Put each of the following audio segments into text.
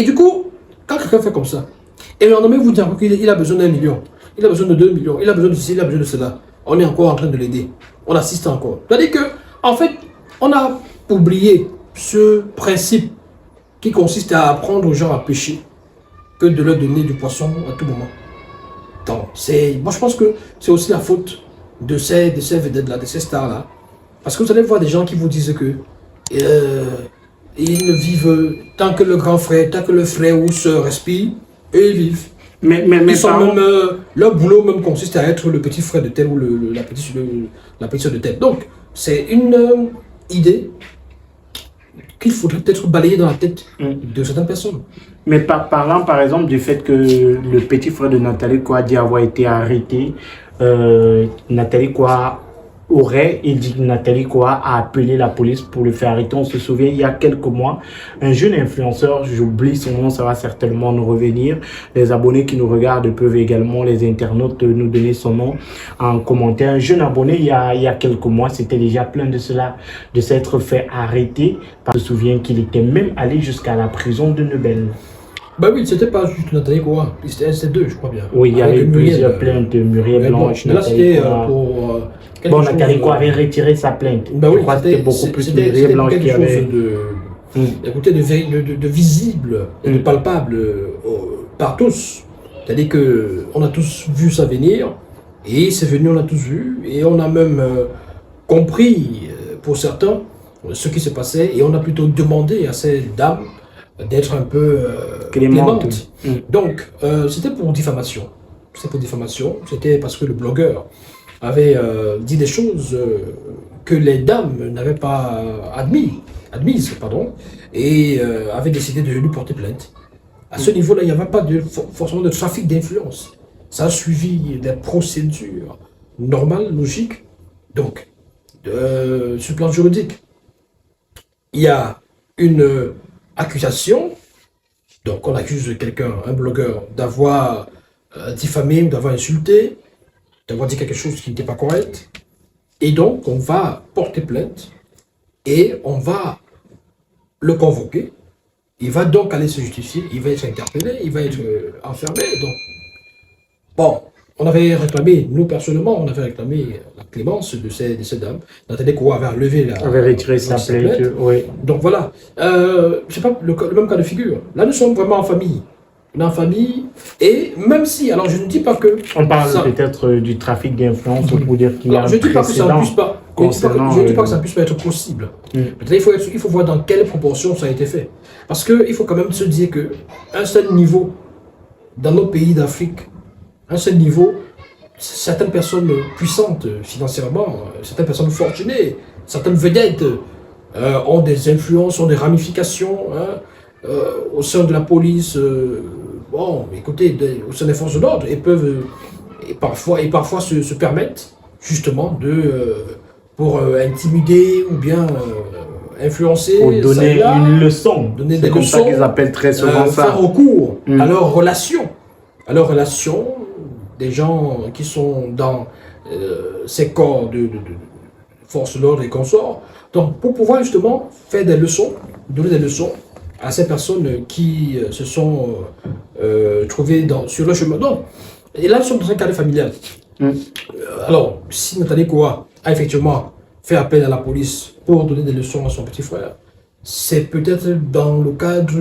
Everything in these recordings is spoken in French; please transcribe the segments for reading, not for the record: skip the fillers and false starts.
Et du coup, quand quelqu'un fait comme ça, et le lendemain vous dit encore qu'il a besoin d'1 million, il a besoin de 2 millions, il a besoin de ceci, il a besoin de cela, on est encore en train de l'aider. On assiste encore. C'est-à-dire que, en fait, on a oublié ce principe qui consiste à apprendre aux gens à pêcher que de leur donner du poisson à tout moment. Donc, moi je pense que c'est aussi la faute de ces vedettes-là, de ces stars-là. Parce que vous allez voir des gens qui vous disent que euh, ils ne vivent tant que le grand frère, tant que le frère ou sœur respire, eux ils vivent. Ils sont même, leur boulot même consiste à être le petit frère de tel ou la petite sœur de tel. Donc, c'est une idée qu'il faudrait peut-être balayer dans la tête de certaines personnes. Mais parlant par exemple du fait que le petit frère de Nathalie Koua dit avoir été arrêté, Nathalie Koua aurait, il dit que Nathalie Koua a appelé la police pour le faire arrêter. On se souvient, il y a quelques mois, un jeune influenceur, j'oublie son nom, ça va certainement nous revenir. Les abonnés qui nous regardent peuvent également, les internautes, nous donner son nom en commentaire. Un jeune abonné, il y a quelques mois, c'était déjà plein de cela, de s'être fait arrêter. Je me souviens qu'il était même allé jusqu'à la prison de Nebel. Bah oui, c'était pas juste Nathalie Koua, c'était deux, je crois bien. Oui, il y avait plusieurs plaintes de Muriel Blanche. Là, c'était pour. Bon, Nathalie Koua avait retiré sa plainte. Bah oui, je crois que c'était beaucoup plus Muriel Blanche qui avait. Écoutez, de visible et de palpable par tous. C'est-à-dire qu'on a tous vu ça venir, et c'est venu, on a tous vu, et on a même compris, pour certains, ce qui se passait, et on a plutôt demandé à ces dames d'être un peu clémentes. Donc, c'était pour diffamation. C'était pour diffamation. C'était parce que le blogueur avait dit des choses que les dames n'avaient pas admises, et avait décidé de lui porter plainte. À ce niveau-là, il n'y avait pas forcément de trafic d'influence. Ça a suivi des procédures normales, logiques. Donc, sur le plan juridique, il y a une accusation. Donc, on accuse quelqu'un, un blogueur, d'avoir diffamé ou d'avoir insulté, d'avoir dit quelque chose qui n'était pas correct. Et donc, on va porter plainte et on va le convoquer. Il va donc aller se justifier, il va être interpellé, il va être enfermé. Donc, bon, on avait réclamé, nous personnellement, on avait réclamé la clémence de ces dames. Nathalie Koua avait enlevé avait retiré sa plainte, oui. Donc voilà, c'est pas le même cas de figure. Là, nous sommes vraiment en famille. On est en famille, et même si, alors je ne dis pas que... On parle peut-être du trafic d'influence pour dire qu'il y a un précédent. Je ne dis pas que ça ne puisse pas, je dis pas que ça puisse pas être possible. Peut-être il faut voir dans quelle proportion ça a été fait. Parce qu'il faut quand même se dire qu'un seul niveau, dans nos pays d'Afrique, un seul niveau, certaines personnes puissantes financièrement, certaines personnes fortunées, certaines vedettes ont des influences, ont des ramifications au sein de la police, bon, écoutez, au sein des forces de l'ordre, et peuvent parfois se permettent justement pour intimider ou bien influencer, pour donner une leçon. Donner des leçons, ça qu'ils appellent très souvent ça. Faire recours à leurs relations, des gens qui sont dans ces corps de force de l'ordre et consorts. Donc, pour pouvoir justement faire des leçons, donner des leçons à ces personnes qui se sont trouvées sur le chemin. Donc, et là, nous sommes dans un cadre familial. Alors, si Nathalie Koua a effectivement fait appel à la police pour donner des leçons à son petit frère, c'est peut-être dans le cadre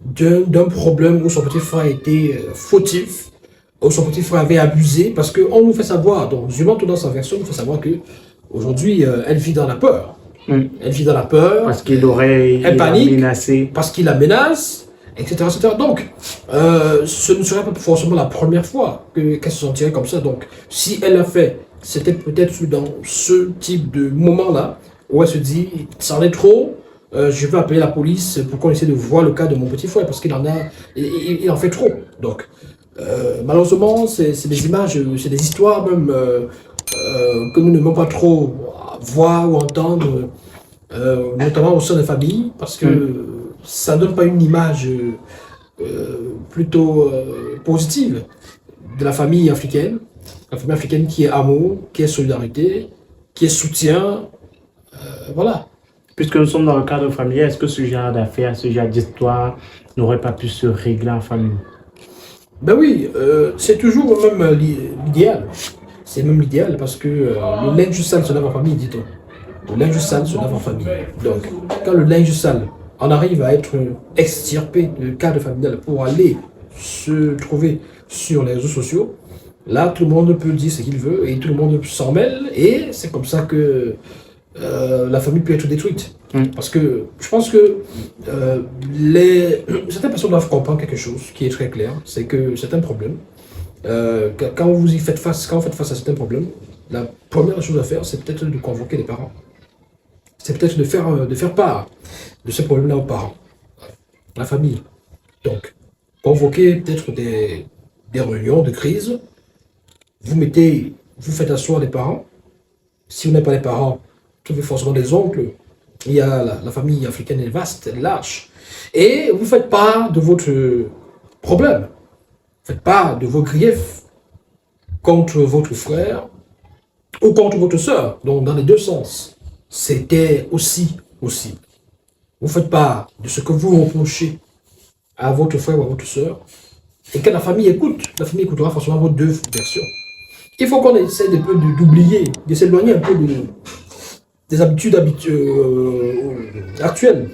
d'un problème où son petit frère était fautif, où son petit frère avait abusé, parce qu'on nous fait savoir, donc Zuman, tout dans sa version, nous fait savoir qu'aujourd'hui, elle vit dans la peur. Elle vit dans la peur. Parce qu'il aurait menacé. Parce qu'il la menace, etc. etc. Donc, ce ne serait pas forcément la première fois qu'elle se sentirait comme ça. Donc, si elle l'a fait, c'était peut-être dans ce type de moment-là, où elle se dit, ça en est trop, je vais appeler la police pour qu'on essaie de voir le cas de mon petit frère, parce qu'il il en fait trop. Donc, malheureusement, c'est des images, c'est des histoires même que nous n'aimons pas trop voir ou entendre, notamment au sein des familles, parce que ça ne donne pas une image plutôt positive de la famille africaine qui est amour, qui est solidarité, qui est soutien, voilà. Puisque nous sommes dans le cadre familial, est-ce que ce genre d'affaires, ce genre d'histoire n'aurait pas pu se régler en famille? Ben oui, c'est toujours même l'idéal. C'est même l'idéal parce que le linge sale se lave en famille, dit-on. Le linge sale se lave en famille. Donc, quand le linge sale en arrive à être extirpé du cadre familial pour aller se trouver sur les réseaux sociaux, là, tout le monde peut dire ce qu'il veut et tout le monde s'en mêle et c'est comme ça que la famille peut être détruite. Parce que je pense que certaines personnes doivent comprendre quelque chose qui est très clair, c'est que c'est un problème. Quand vous y faites face, quand vous faites face à certains problèmes, la première chose à faire, c'est peut-être de convoquer les parents. C'est peut-être de faire part de ce problème-là aux parents, à la famille. Donc, convoquer peut-être des réunions de crise. Vous faites asseoir les parents. Si vous n'avez pas les parents, vous trouvez forcément des oncles. Il y a la famille africaine est vaste, elle est large. Et vous faites part de votre problème. Faites part de vos griefs contre votre frère ou contre votre sœur. Donc, dans les deux sens, c'était aussi. Vous faites part de ce que vous reprochez à votre frère ou à votre sœur. Et quand la famille écoutera forcément vos deux versions. Il faut qu'on essaie d'oublier, de s'éloigner un peu des habitudes actuelles.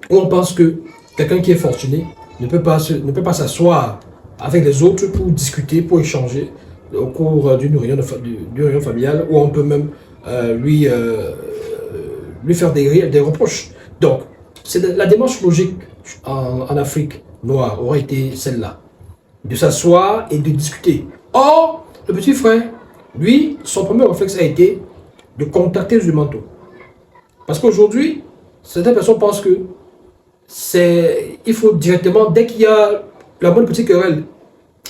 Où on pense que quelqu'un qui est fortuné ne peut pas s'asseoir avec les autres pour discuter, pour échanger au cours d'une réunion familiale où on peut même lui faire des reproches. Donc, la démarche logique en Afrique noire aurait été celle-là, de s'asseoir et de discuter. Or, le petit frère, lui, son premier réflexe a été de contacter le manteau. Parce qu'aujourd'hui, certaines personnes pensent que il faut directement, dès qu'il y a la bonne petite querelle,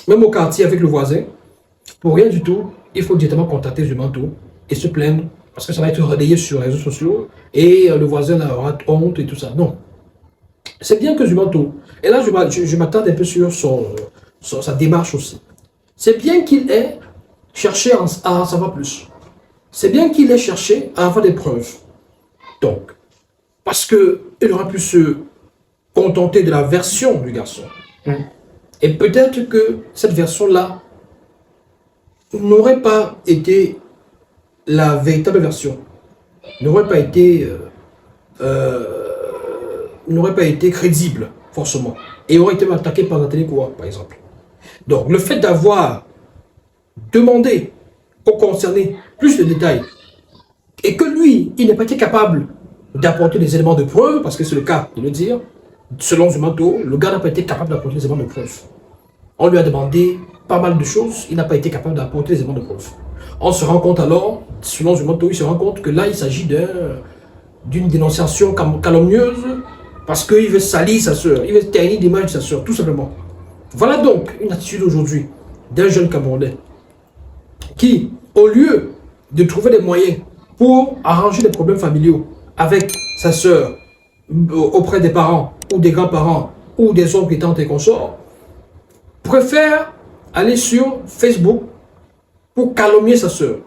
même au quartier avec le voisin, pour rien du tout, il faut directement contacter le manteau et se plaindre parce que ça va être relayé sur les réseaux sociaux et le voisin aura honte et tout ça. Non. C'est bien que Zumanto, et là je m'attarde un peu sur sa démarche aussi. C'est bien qu'il ait cherché à en savoir plus. C'est bien qu'il ait cherché à avoir des preuves. Donc, parce qu'il aurait pu se contenter de la version du garçon. Et peut-être que cette version-là n'aurait pas été la véritable version, n'aurait pas été crédible, forcément, et aurait été attaqué par Nathalie Koua, par exemple. Donc, le fait d'avoir demandé aux concernés plus de détails, et que lui, il n'a pas été capable d'apporter des éléments de preuve, parce que c'est le cas de le dire, selon Zumanto, le gars n'a pas été capable d'apporter des éléments de preuve. On lui a demandé pas mal de choses, il n'a pas été capable d'apporter des éléments de preuve. On se rend compte alors, selon Zumanto, il se rend compte que là, il s'agit d'une dénonciation calomnieuse, parce qu'il veut salir sa soeur, il veut ternir l'image de sa soeur, tout simplement. Voilà donc une attitude aujourd'hui d'un jeune Camerounais qui, au lieu de trouver des moyens pour arranger les problèmes familiaux avec sa soeur, auprès des parents, ou des grands-parents, ou des oncles et tantes et consorts, préfère aller sur Facebook pour calomnier sa soeur.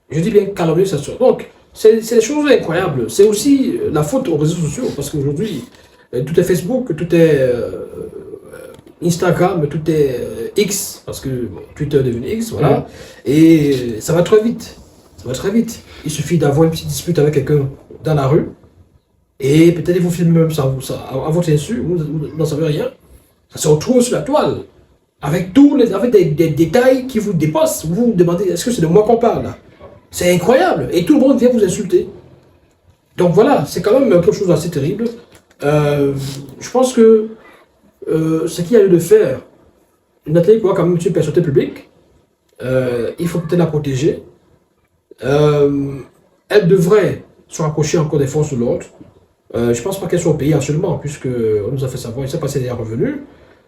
Je dis bien calomnier sa soeur. Donc, c'est des choses incroyables. C'est aussi la faute aux réseaux sociaux, parce qu'aujourd'hui, tout est Facebook, tout est Instagram, tout est X, parce que Twitter est devenu X, voilà. Et ça va très vite. Ça va très vite. Il suffit d'avoir une petite dispute avec quelqu'un dans la rue, et peut-être vous filmez même ça à votre insu, vous n'en savez rien. Ça se retrouve sur la toile, avec des détails qui vous dépassent. Vous vous demandez, est-ce que c'est de moi qu'on parle là? C'est incroyable, et tout le monde vient vous insulter. Donc voilà, c'est quand même quelque chose d'assez terrible. Je pense que ce qu'il y a lieu de faire, Nathalie Koua quand même une personnalité publique, il faut peut-être la protéger. Elle devrait se rapprocher encore des forces de l'ordre. Je ne pense pas qu'elle soit au pays actuellement, puisqu'on nous a fait savoir, il ne sait pas si elle est revenue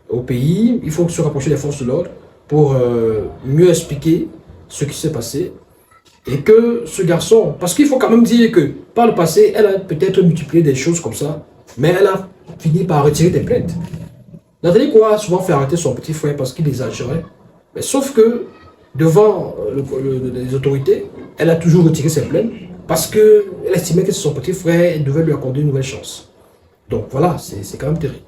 au pays. Il faut se rapprocher des forces de l'ordre pour mieux expliquer ce qui s'est passé. Et que ce garçon, parce qu'il faut quand même dire que par le passé, elle a peut-être multiplié des choses comme ça, mais elle a fini par retirer des plaintes. Nathalie Koua a souvent fait arrêter son petit frère parce qu'il exagérait, mais sauf que devant les autorités, elle a toujours retiré ses plaintes parce qu'elle estimait que c'est son petit frère, elle devait lui accorder une nouvelle chance. Donc voilà, c'est quand même terrible.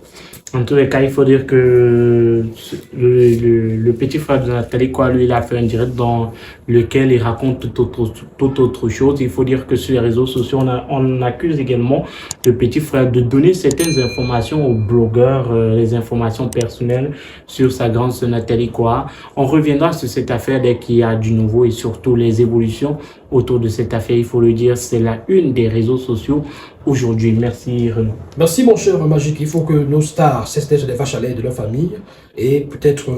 En tous les cas, il faut dire que le petit frère de Nathalie, quoi, lui, il a fait un direct dans lequel il raconte toute autre chose. Il faut dire que sur les réseaux sociaux, on accuse également le petit frère de donner certaines informations aux blogueurs, les informations personnelles sur sa grande sœur Nathalie, quoi. On reviendra sur cette affaire dès qu'il y a du nouveau et surtout les évolutions autour de cette affaire. Il faut le dire, c'est la une des réseaux sociaux aujourd'hui. Merci Renaud. Merci mon cher Magique. Il faut que nos stars cessent d'être des vaches à lait de leur famille et peut-être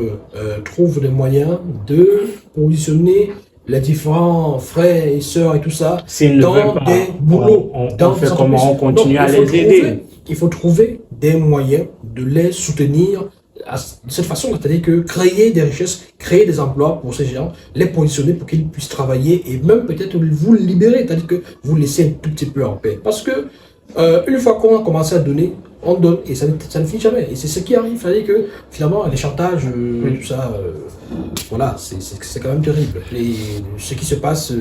trouvent des moyens de positionner les différents frères et sœurs et tout ça dans des boulots. On fait comment on continue à les aider. Il faut trouver des moyens de les soutenir de cette façon, c'est-à-dire que créer des richesses, créer des emplois pour ces gens, les positionner pour qu'ils puissent travailler et même peut-être vous libérer, c'est-à-dire que vous laissez un tout petit peu en paix. Parce que une fois qu'on a commencé à donner, on donne et ça ne finit jamais. Et c'est ce qui arrive, c'est-à-dire que finalement les chantages, tout ça, voilà, c'est quand même terrible. Et ce qui se passe,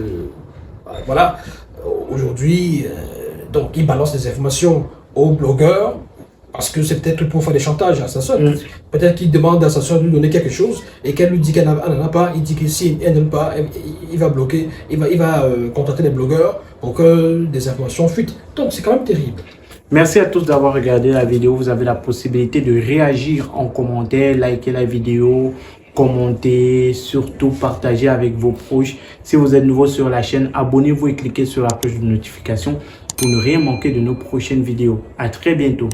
voilà, aujourd'hui, donc ils balancent des informations aux blogueurs. Parce que c'est peut-être pour faire des chantages à sa soeur. Peut-être qu'il demande à sa soeur de lui donner quelque chose et qu'elle lui dit qu'elle n'en a pas. Il dit que si elle n'en a pas, il va bloquer, il va contacter les blogueurs pour que des informations fuitent. Donc c'est quand même terrible. Merci à tous d'avoir regardé la vidéo. Vous avez la possibilité de réagir en commentaire, liker la vidéo, commenter, surtout partager avec vos proches. Si vous êtes nouveau sur la chaîne, abonnez-vous et cliquez sur la cloche de notification pour ne rien manquer de nos prochaines vidéos. À très bientôt.